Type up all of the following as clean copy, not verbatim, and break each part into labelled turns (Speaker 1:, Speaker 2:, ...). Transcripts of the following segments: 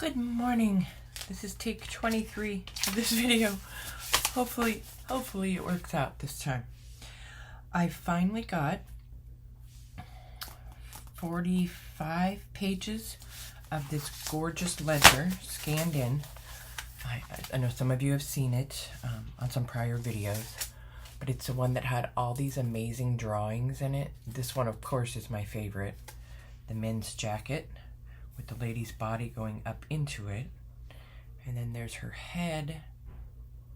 Speaker 1: Good morning. This is take 23 of this video. Hopefully it works out this time. I finally got 45 pages of this gorgeous ledger scanned in. I know some of you have seen it on some prior videos, but it's the one that had all these amazing drawings in it. This one, of course, is my favorite. The men's jacket with the lady's body going up into it. And then there's her head,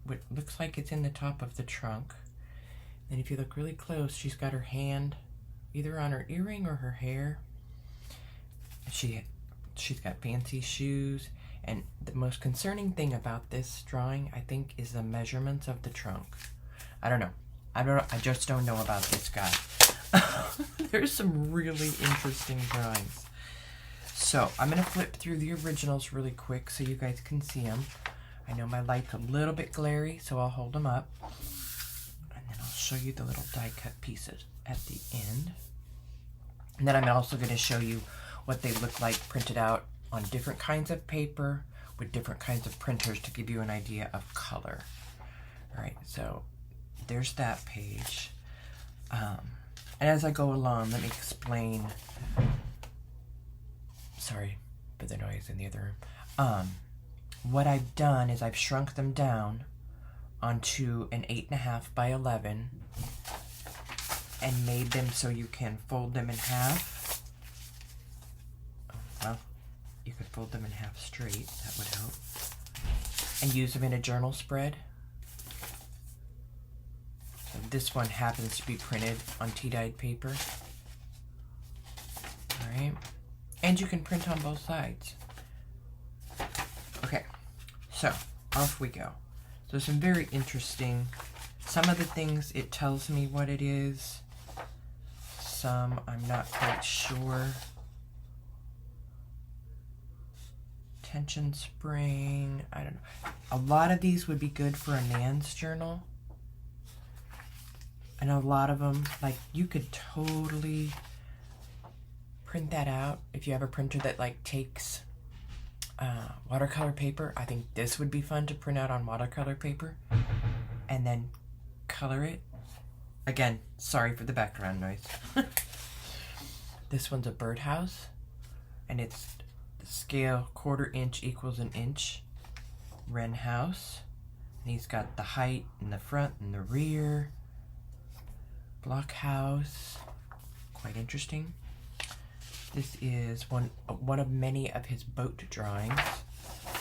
Speaker 1: which looks like it's in the top of the trunk. And if you look really close, she's got her hand either on her earring or her hair. She's got fancy shoes. And the most concerning thing about this drawing, I think, is the measurements of the trunk. I don't know. I just don't know about this guy. There's some really interesting drawings. So I'm going to flip through the originals really quick so you guys can see them. I know my light's a little bit glary, so I'll hold them up. And then I'll show you the little die cut pieces at the end. And then I'm also going to show you what they look like printed out on different kinds of paper with different kinds of printers to give you an idea of color. All right, so there's that page. And as I go along, let me explain. Sorry for the noise in the other room. What I've done is I've shrunk them down onto an 8.5 by 11 and made them so you can fold them in half. Well, you could fold them in half straight, that would help. And use them in a journal spread. So this one happens to be printed on tea-dyed paper. Alright. And you can print on both sides. Okay, so off we go. So some very interesting, some of the things it tells me what it is. Some I'm not quite sure. Tension spring, I don't know. A lot of these would be good for a Nan's journal. And a lot of them, like, you could totally print that out if you have a printer that like takes watercolor paper. I think this would be fun to print out on watercolor paper and then color it. Again, sorry for the background noise. This one's a birdhouse, and it's the scale 1/4 inch equals an inch. Wren house, and he's got the height in the front and the rear. Blockhouse, quite interesting. This is one of many of his boat drawings.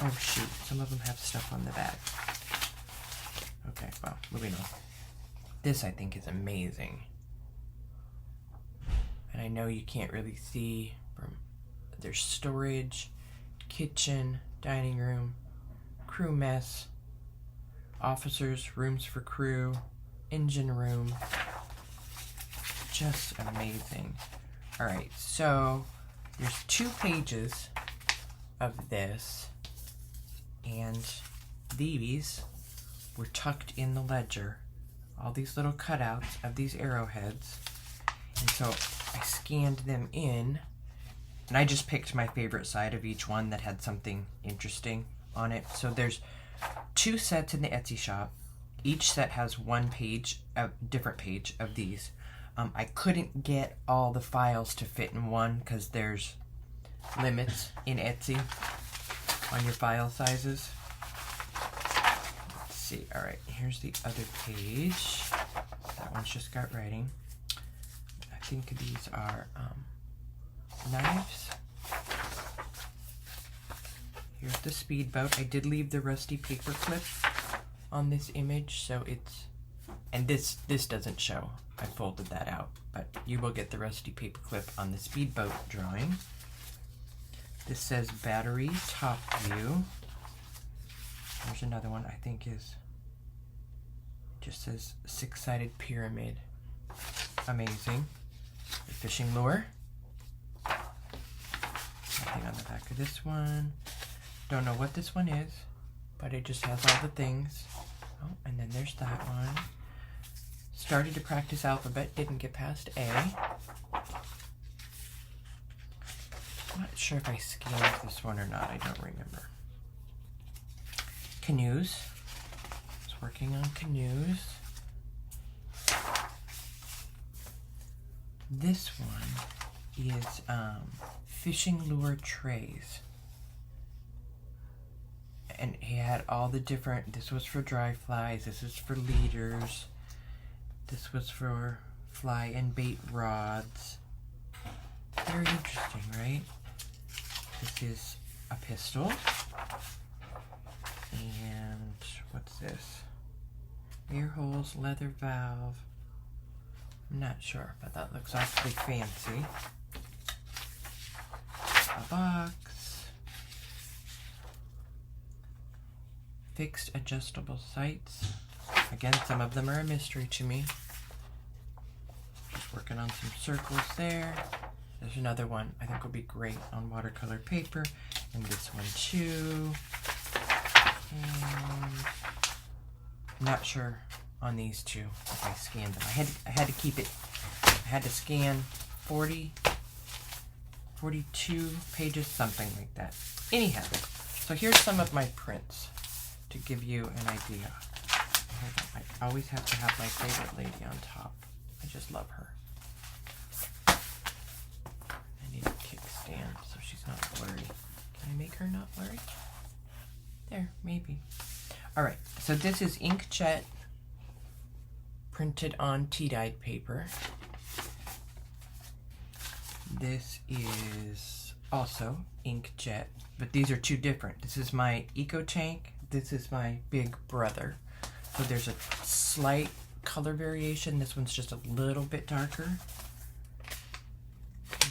Speaker 1: Oh shoot, some of them have stuff on the back. Okay, well, moving on. This I think is amazing. And I know you can't really see from, there's storage, kitchen, dining room, crew mess, officers, rooms for crew, engine room. Just amazing. Alright, so there's 2 pages of this, and these were tucked in the ledger. All these little cutouts of these arrowheads. And so I scanned them in, and I just picked my favorite side of each one that had something interesting on it. So there's 2 sets in the Etsy shop. Each set has 1 page, a different page of these. I couldn't get all the files to fit in one because there's limits in Etsy on your file sizes. Let's see. All right, here's the other page. That one's just got writing. I think these are knives. Here's the speedboat. I did leave the rusty paper clip on this image, so it's, and this doesn't show. I folded that out, but you will get the rusty paper clip on the speedboat drawing. This says battery top view. There's another one I think is, just says 6-sided pyramid. Amazing. The fishing lure. Nothing on the back of this one. Don't know what this one is, but it just has all the things. Oh, and then there's that one. Started to practice alphabet, didn't get past A. I'm not sure if I scanned this one or not. I don't remember. Canoes. I was working on canoes. This one is fishing lure trays. And he had all the different, this was for dry flies, this is for leaders, this was for fly and bait rods. Very interesting, right? This is a pistol. And what's this? Air holes, leather valve. I'm not sure, but that looks awfully fancy. A box. Fixed adjustable sights. Again, some of them are a mystery to me. Just working on some circles there. There's another one I think will be great on watercolor paper. And this one too. And I'm not sure on these two if I scanned them. I had to keep it. I had to scan 42 pages, something like that. Anyhow, so here's some of my prints to give you an idea. I always have to have my favorite lady on top. I just love her. I need a kickstand so she's not blurry. Can I make her not blurry? There, maybe. Alright, so this is inkjet printed on tea-dyed paper. This is also inkjet, but these are two different. This is my Eco Tank. This is my big brother. So there's a slight color variation. This one's just a little bit darker.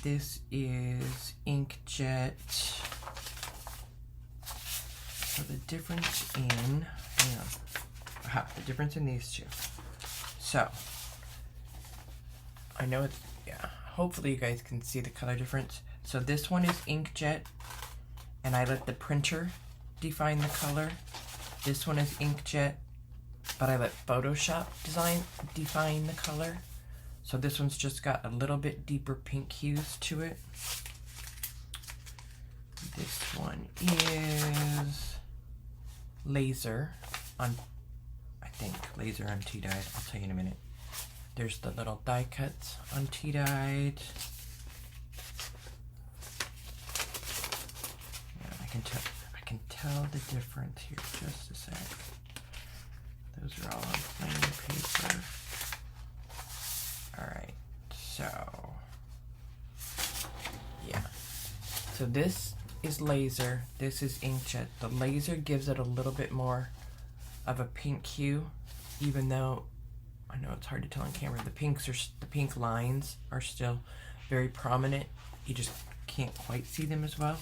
Speaker 1: This is inkjet. So the difference in, the difference in these two. So, I know it's, yeah, hopefully you guys can see the color difference. So this one is inkjet, and I let the printer define the color. This one is inkjet, but I let Photoshop define the color. So this one's just got a little bit deeper pink hues to it. This one is laser on, I think, laser on tea-dyed. I'll tell you in a minute. There's the little die cuts on tea-dyed. Yeah, I can tell the difference here. Just a sec. Those are all on plain paper. Alright, so yeah. So this is laser, this is inkjet. The laser gives it a little bit more of a pink hue, even though I know it's hard to tell on camera. The pink lines are still very prominent. You just can't quite see them as well.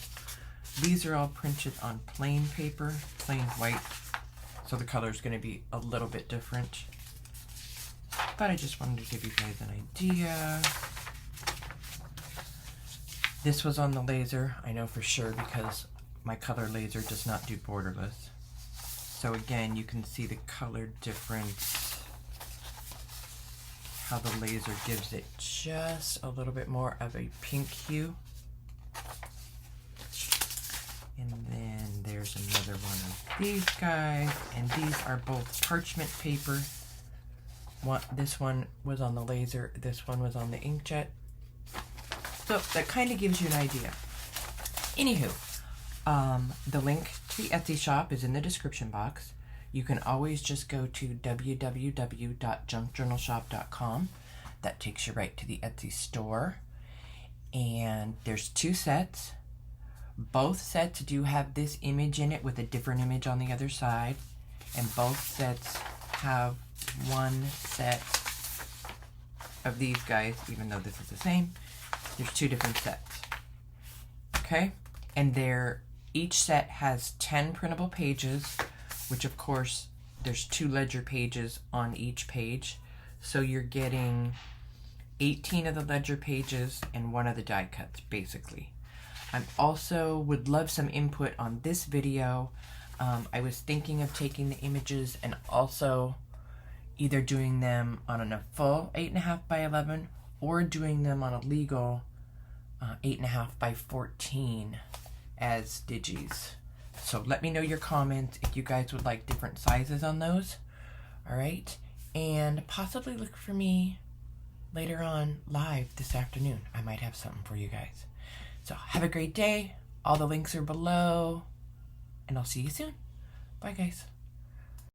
Speaker 1: These are all printed on plain paper, plain white. So the color is going to be a little bit different. But I just wanted to give you guys an idea. This was on the laser, I know for sure, because my color laser does not do borderless. So again, you can see the color difference, how the laser gives it just a little bit more of a pink hue. And then there's another one of these guys, and these are both parchment paper. This one was on the laser, this one was on the inkjet. So that kind of gives you an idea. Anywho, the link to the Etsy shop is in the description box. You can always just go to www.junkjournalshop.com. That takes you right to the Etsy store. And there's 2 sets. Both sets do have this image in it with a different image on the other side. And both sets have one set of these guys, even though this is the same. There's 2 different sets. Okay? And each set has 10 printable pages, which of course there's 2 ledger pages on each page. So you're getting 18 of the ledger pages and 1 of the die cuts, basically. I also would love some input on this video. I was thinking of taking the images and also either doing them on a full 8.5 by 11 or doing them on a legal 8.5 by 14 as digis. So let me know your comments if you guys would like different sizes on those. All right, and possibly look for me later on live this afternoon. I might have something for you guys. So have a great day. All the links are below, and I'll see you soon. Bye, guys.